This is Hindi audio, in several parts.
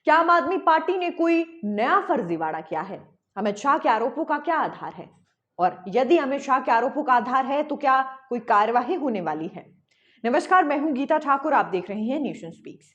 क्या आम आदमी पार्टी ने कोई नया फर्जीवाड़ा किया है? अमित शाह के आरोपों का क्या आधार है? और यदि अमित शाह के आरोपों का आधार है तो क्या कोई कार्यवाही होने वाली है? नमस्कार, मैं हूं गीता ठाकुर, आप देख रहे हैं नेशन स्पीक्स।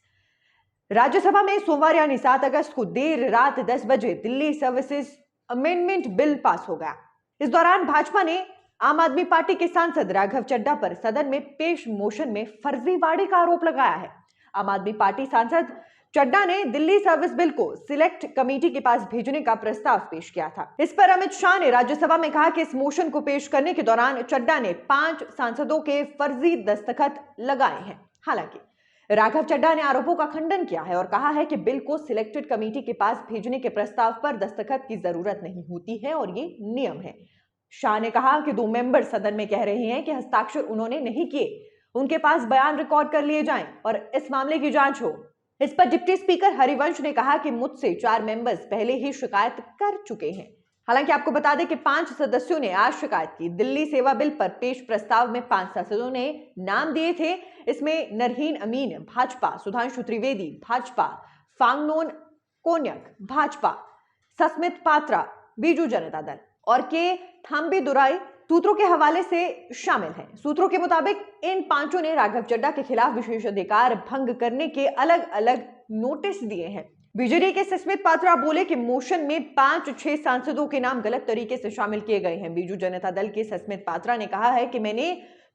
राज्यसभा में सोमवार यानी 7 अगस्त को देर रात 10 बजे Delhi services amendment bill pass हो गया। इस दौरान भाजपा ने आम आदमी पार्टी के सांसद राघव चड्ढा पर सदन में पेश मोशन में फर्जीवाड़े का आरोप लगाया है। आम आदमी पार्टी सांसद चड्ढा ने दिल्ली सर्विस बिल को सिलेक्ट कमेटी के पास भेजने का प्रस्ताव पेश किया था। इस पर अमित शाह ने राज्यसभा में कहा कि इस मोशन को पेश करने के दौरान चड्ढा ने 5 सांसदों के फर्जी दस्तखत लगाए हैं। हालांकि राघव चड्ढा ने आरोपों का खंडन किया है और कहा है कि बिल को सिलेक्टेड कमेटी के पास भेजने के प्रस्ताव पर दस्तखत की जरूरत नहीं होती है और ये नियम है। शाह ने कहा कि 2 मेंबर सदन में कह रहे हैं कि हस्ताक्षर उन्होंने नहीं किए, उनके पास बयान रिकॉर्ड कर लिए जाएं और इस मामले की जांच हो। इस पर डिप्टी स्पीकर हरिवंश ने कहा कि मुझसे 4 मेंबर्स पहले ही शिकायत कर चुके हैं। हालांकि आपको बता दें कि 5 सदस्यों ने आज शिकायत की। दिल्ली सेवा बिल पर पेश प्रस्ताव में 5 सांसदों ने नाम दिए थे। इसमें नरहीन अमीन भाजपा, सुधांशु त्रिवेदी भाजपा, फांगनोन कोन्यक भाजपा, सस्मित पात्रा बीजू जनता दल और के थाम्बीदुराई सूत्रों के हवाले से शामिल हैं। सूत्रों के मुताबिक इन 5 ने राघव चड्ढा के खिलाफ विशेषाधिकार भंग करने के अलग अलग नोटिस दिए हैं। बीजेडी के सस्मित पात्रा बोले कि मोशन में 5-6 सांसदों के नाम गलत तरीके से शामिल किए गए हैं। बीजू जनता दल के सस्मित पात्रा ने कहा है कि मैंने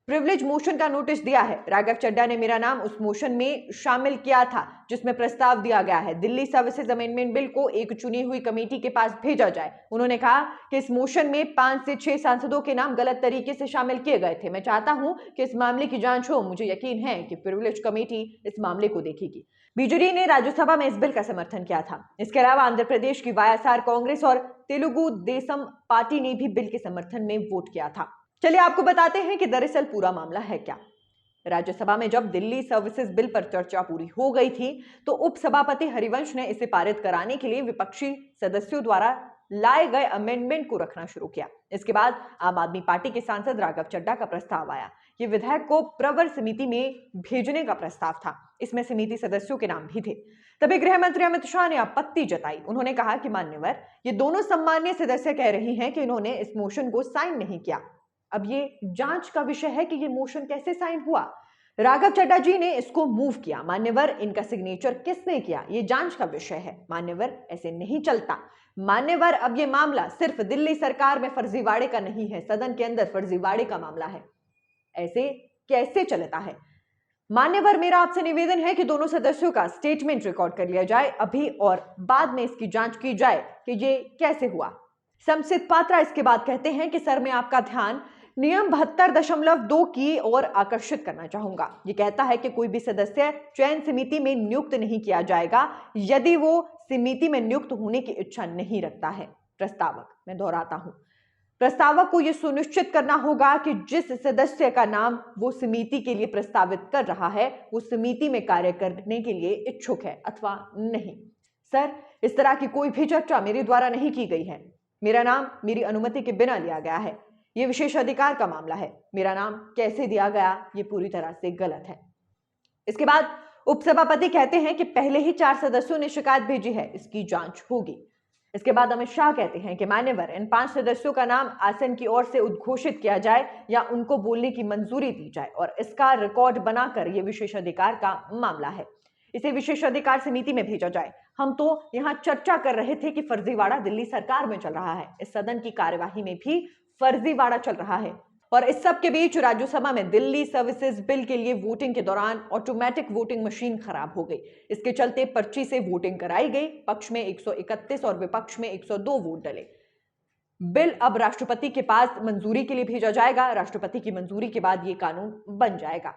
प्रिविलेज मोशन का नोटिस दिया है। राघव चड्ढा ने मेरा नाम उस मोशन में शामिल किया था जिसमें प्रस्ताव दिया गया है दिल्ली सर्विसेज अमेंडमेंट बिल को एक चुनी हुई कमेटी के पास भेजा जाए। उन्होंने कहा कि इस मोशन में 5 से 6 सांसदों के नाम गलत तरीके से शामिल किए गए थे। मैं चाहता हूं कि इस मामले की जांच हो। मुझे यकीन है कि प्रिविलेज कमेटी इस मामले को देखेगी। बीजेडी ने राज्यसभा में इस बिल का समर्थन किया था। इसके अलावा आंध्र प्रदेश की वाईएसआर कांग्रेस और तेलुगु देशम पार्टी ने भी बिल के समर्थन में वोट किया था। चलिए आपको बताते हैं कि दरअसल पूरा मामला है क्या। राज्यसभा में जब दिल्ली सर्विसेज बिल पर चर्चा पूरी हो गई थी तो उपसभापति हरिवंश ने इसे पारित कराने के लिए विपक्षी सदस्यों द्वारा लाए गए अमेंडमेंट को रखना शुरू किया। इसके बाद आम आदमी पार्टी के सांसद राघव चड्ढा का प्रस्ताव आया। ये विधेयक को प्रवर समिति में भेजने का प्रस्ताव था। इसमें समिति सदस्यों के नाम भी थे। तभी गृह मंत्री अमित शाह ने आपत्ति जताई। उन्होंने कहा कि मान्यवर, ये दोनों सम्मान्य सदस्य कह रही हैं कि इन्होंने इस मोशन को साइन नहीं किया। अब ये जांच का विषय है कि ये मोशन कैसे साइन हुआ। राघव चड्ढा जी ने इसको मूव किया। मान्यवर, इनका सिग्नेचर किसने किया, ये जांच का विषय है। मान्यवर, ऐसे नहीं चलता। मान्यवर, अब ये मामला सिर्फ दिल्ली सरकार में फर्जीवाड़े का नहीं है, सदन के अंदर फर्जीवाड़े का मामला है। ऐसे कैसे चलता है? मान्यवर, मेरा आपसे निवेदन है कि दोनों सदस्यों का स्टेटमेंट रिकॉर्ड कर लिया जाए अभी और बाद में इसकी जांच की जाए कि ये कैसे हुआ। समसित पात्रा इसके बाद कहते हैं कि सर, मैं आपका ध्यान नियम 72.2 की ओर आकर्षित करना चाहूंगा। ये कहता है कि कोई भी सदस्य चयन समिति में नियुक्त नहीं किया जाएगा यदि वो समिति में नियुक्त होने की इच्छा नहीं रखता है। प्रस्तावक, मैं दोहराता हूं, प्रस्तावक को यह सुनिश्चित करना होगा कि जिस सदस्य का नाम वो समिति के लिए प्रस्तावित कर रहा है वो समिति में कार्य करने के लिए इच्छुक है अथवा नहीं। सर, इस तरह की कोई भी चर्चा मेरे द्वारा नहीं की गई है। मेरा नाम मेरी अनुमति के बिना लिया गया है। यह विशेष अधिकार का मामला है। मेरा नाम कैसे दिया गया, यह पूरी तरह से गलत है। इसके बाद उपसभापति कहते हैं कि पहले ही 4 सदस्यों ने शिकायत भेजी है, इसकी जांच होगी। इसके बाद अमित शाह कहते हैं कि मान्यवर, इन 5 सदस्यों का नाम आसन की ओर से उद्घोषित किया जाए या उनको बोलने की मंजूरी दी जाए और इसका रिकॉर्ड बनाकर यह विशेषाधिकार का मामला है, इसे विशेषाधिकार समिति में भेजा जाए। हम तो यहां चर्चा कर रहे थे कि फर्जीवाड़ा दिल्ली सरकार में चल रहा है। इस सदन की कार्यवाही में भी फर्जीवाड़ा चल रहा है। और इस सब के बीच राज्यसभा में दिल्ली सर्विसेज बिल के लिए वोटिंग के दौरान ऑटोमेटिक वोटिंग मशीन खराब हो गई। इसके चलते पर्ची से वोटिंग कराई गई। पक्ष में 131 और विपक्ष में 102 वोट डले। बिल अब राष्ट्रपति के पास मंजूरी के लिए भेजा जाएगा। राष्ट्रपति की मंजूरी के बाद यह कानून बन जाएगा।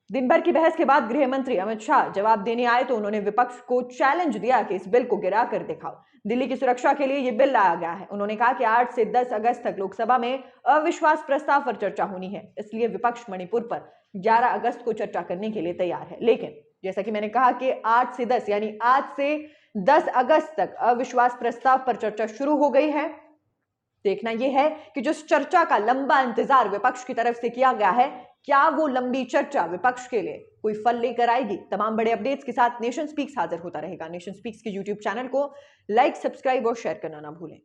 दिन भर की बहस के बाद गृह मंत्री अमित शाह जवाब देने आए तो उन्होंने विपक्ष को चैलेंज दिया कि इस बिल को गिरा कर दिखाओ। दिल्ली की सुरक्षा के लिए यह बिल लाया गया है। उन्होंने कहा कि 8 से 10 अगस्त तक लोकसभा में अविश्वास प्रस्ताव पर चर्चा होनी है, इसलिए विपक्ष मणिपुर पर 11 अगस्त को चर्चा करने के लिए तैयार है। लेकिन जैसा कि मैंने कहा कि 8 से 10 यानी आज से 10 अगस्त तक अविश्वास प्रस्ताव पर चर्चा शुरू हो गई है। देखना यह है कि जिस चर्चा का लंबा इंतजार विपक्ष की तरफ से किया गया है, क्या वो लंबी चर्चा विपक्ष के लिए कोई फल लेकर आएगी? तमाम बड़े अपडेट्स के साथ नेशन स्पीक्स हाजिर होता रहेगा। नेशन स्पीक्स के यूट्यूब चैनल को लाइक, सब्सक्राइब और शेयर करना ना भूलें।